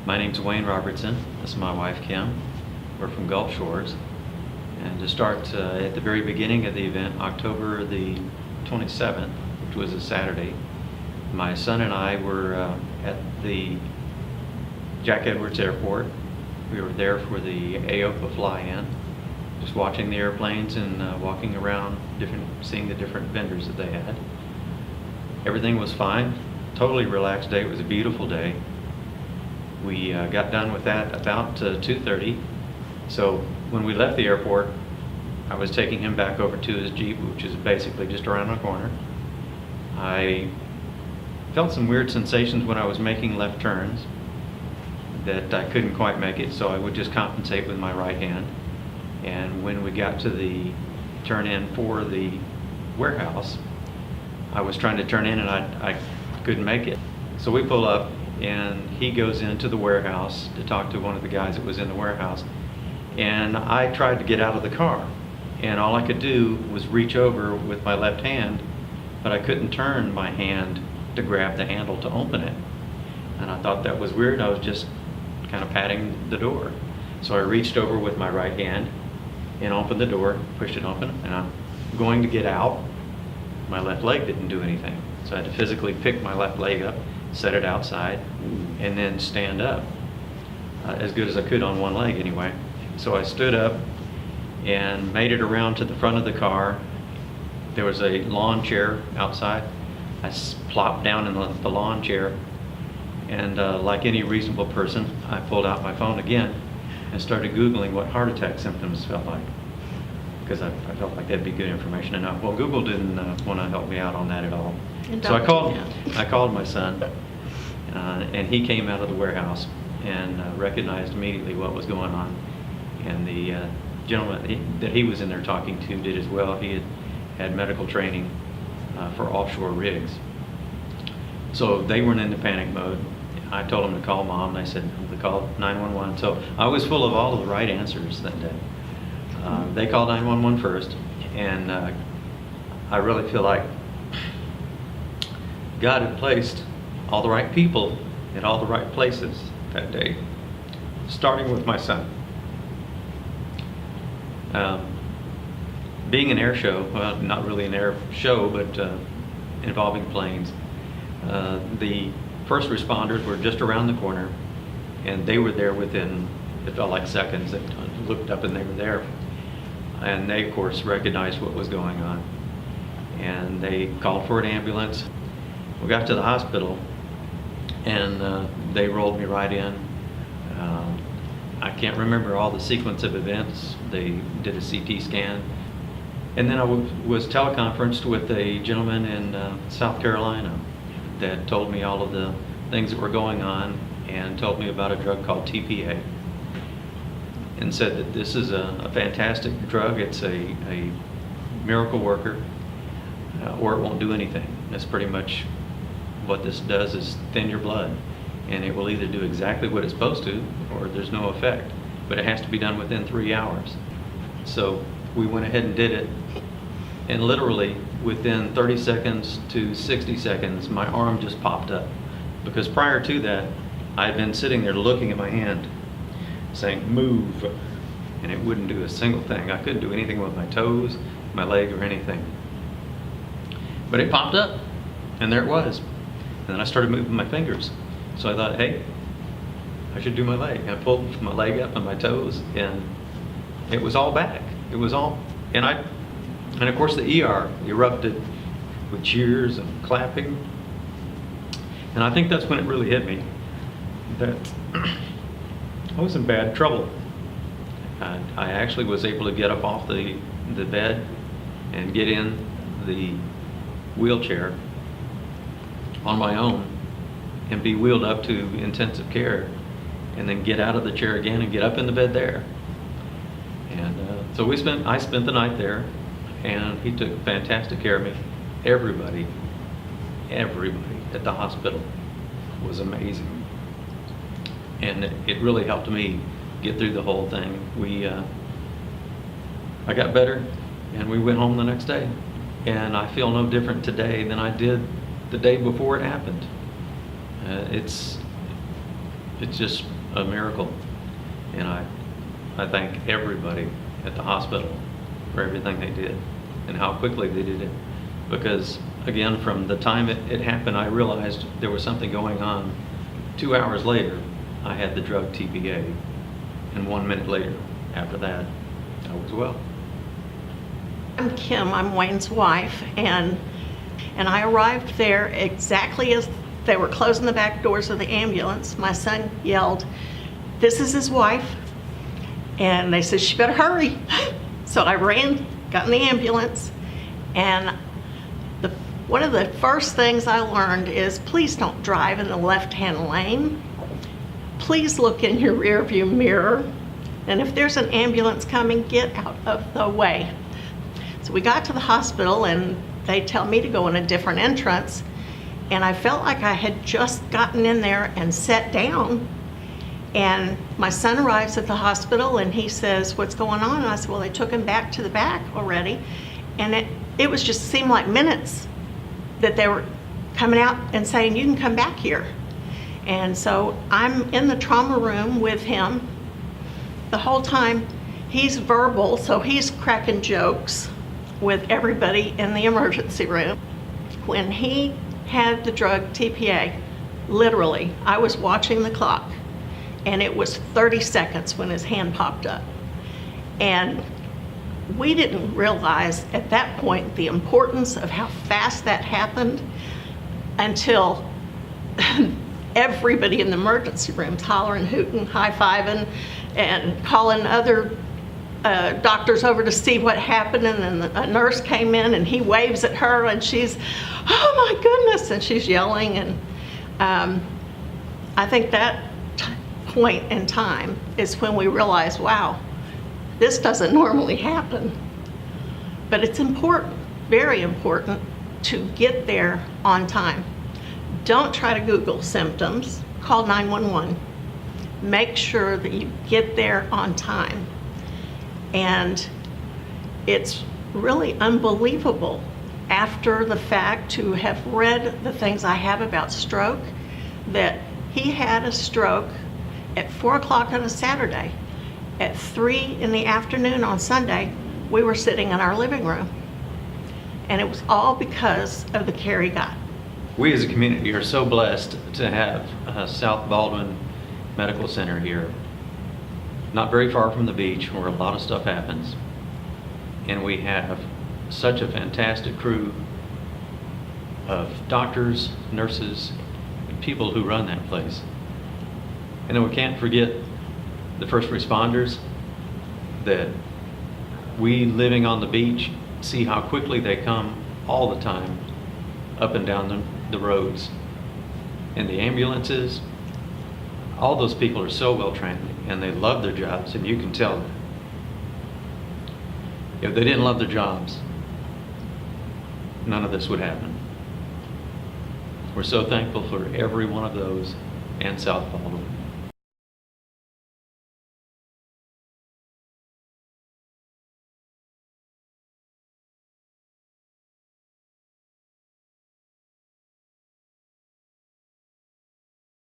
My name's Wayne Robertson. This is my wife, Kim. We're from Gulf Shores. And to start at the very beginning of the event, October the 27th, which was a Saturday, my son and I were at the Jack Edwards Airport. We were there for the AOPA fly-in, just watching the airplanes and walking around, seeing the different vendors that they had. Everything was fine. Totally relaxed day. It was a beautiful day. We got done with that about 2:30. So when we left the airport, I was taking him back over to his Jeep, which is basically just around the corner. I felt some weird sensations when I was making left turns that I couldn't quite make it, so I would just compensate with my right hand. And when we got to the turn in for the warehouse, I was trying to turn in and I couldn't make it. So we pull up and he goes into the warehouse to talk to one of the guys that was in the warehouse. And I tried to get out of the car, and all I could do was reach over with my left hand, but I couldn't turn my hand to grab the handle to open it. And I thought that was weird. I was just kind of patting the door. So I reached over with my right hand and opened the door, pushed it open, and I'm going to get out. My left leg didn't do anything. So I had to physically pick my left leg up, set it outside, and then stand up as good as I could on one leg anyway. So I stood up and made it around to the front of the car. There was a lawn chair outside. I plopped down in the lawn chair, and like any reasonable person, I pulled out my phone again and started Googling what heart attack symptoms felt like, because I felt like that'd be good information enough. Well, Google didn't want to help me out on that at all. So I called my son, and he came out of the warehouse and recognized immediately what was going on. And the gentleman that he was in there talking to did as well. He had medical training for offshore rigs. So they weren't in the panic mode. I told them to call Mom. They said to call 911. So I was full of all of the right answers that day. They called 911 first, and I really feel like God had placed all the right people in all the right places that day, starting with my son. Being an air show, well, not really an air show, but involving planes, the first responders were just around the corner, and they were there within, it felt like seconds. They looked up and they were there. And they, of course, recognized what was going on. And they called for an ambulance. We got to the hospital, and they rolled me right in. I can't remember all the sequence of events. They did a CT scan. And then I was teleconferenced with a gentleman in South Carolina that told me all of the things that were going on and told me about a drug called TPA and said that this is a fantastic drug. It's a miracle worker, or it won't do anything. That's pretty much what this does, is thin your blood. And it will either do exactly what it's supposed to, or there's no effect. But it has to be done within 3 hours. So we went ahead and did it. And literally within 30 seconds to 60 seconds, my arm just popped up. Because prior to that, I had been sitting there looking at my hand, saying, move. And it wouldn't do a single thing. I couldn't do anything with my toes, my leg, or anything. But it popped up, and there it was. And then I started moving my fingers. So I thought, hey, I should do my leg. I pulled my leg up and my toes, and it was all back. It was all, and of course the ER erupted with cheers and clapping. And I think that's when it really hit me that I was in bad trouble. I actually was able to get up off the bed and get in the wheelchair on my own and be wheeled up to intensive care, and then get out of the chair again and get up in the bed there. And so I spent the night there, and he took fantastic care of me. Everybody at the hospital was amazing. And it really helped me get through the whole thing. I got better, and we went home the next day. And I feel no different today than I did the day before it happened. It's just a miracle. And I thank everybody at the hospital for everything they did and how quickly they did it. Because again, from the time it happened, I realized there was something going on. 2 hours later, I had the drug TPA. And 1 minute later, after that, I was well. I'm Kim, I'm Wayne's wife, and I arrived there exactly as they were closing the back doors of the ambulance. My son yelled, "This is his wife." And they said, "She better hurry." So I ran, got in the ambulance, and one of the first things I learned is please don't drive in the left-hand lane. Please look in your rearview mirror. And if there's an ambulance coming, get out of the way. So we got to the hospital and they tell me to go in a different entrance. And I felt like I had just gotten in there and sat down. And my son arrives at the hospital and he says, "What's going on?" And I said, "Well, they took him back to the back already." And it was just seemed like minutes that they were coming out and saying, "You can come back here." And so I'm in the trauma room with him. The whole time he's verbal, so he's cracking jokes with everybody in the emergency room. When he had the drug TPA, literally, I was watching the clock and it was 30 seconds when his hand popped up. And we didn't realize at that point the importance of how fast that happened until everybody in the emergency rooms hollering, hooting, high-fiving, and calling other doctors over to see what happened. And then a nurse came in and he waves at her and she's, "Oh my goodness," and she's yelling. And I think that point in time is when we realize, wow, this doesn't normally happen. But it's important, very important, to get there on time. Don't try to Google symptoms, call 911. Make sure that you get there on time. And it's really unbelievable after the fact to have read the things I have about stroke, that he had a stroke at 4 o'clock on a Saturday. At 3 in the afternoon on Sunday, we were sitting in our living room. And it was all because of the care he got. We as a community are so blessed to have South Baldwin Medical Center here, not very far from the beach where a lot of stuff happens. And we have such a fantastic crew of doctors, nurses, and people who run that place. And then we can't forget the first responders that we living on the beach see how quickly they come all the time up and down the roads. And the ambulances, all those people are so well trained and they love their jobs, and you can tell that. If they didn't love their jobs, none of this would happen. We're so thankful for every one of those and South Baldwin.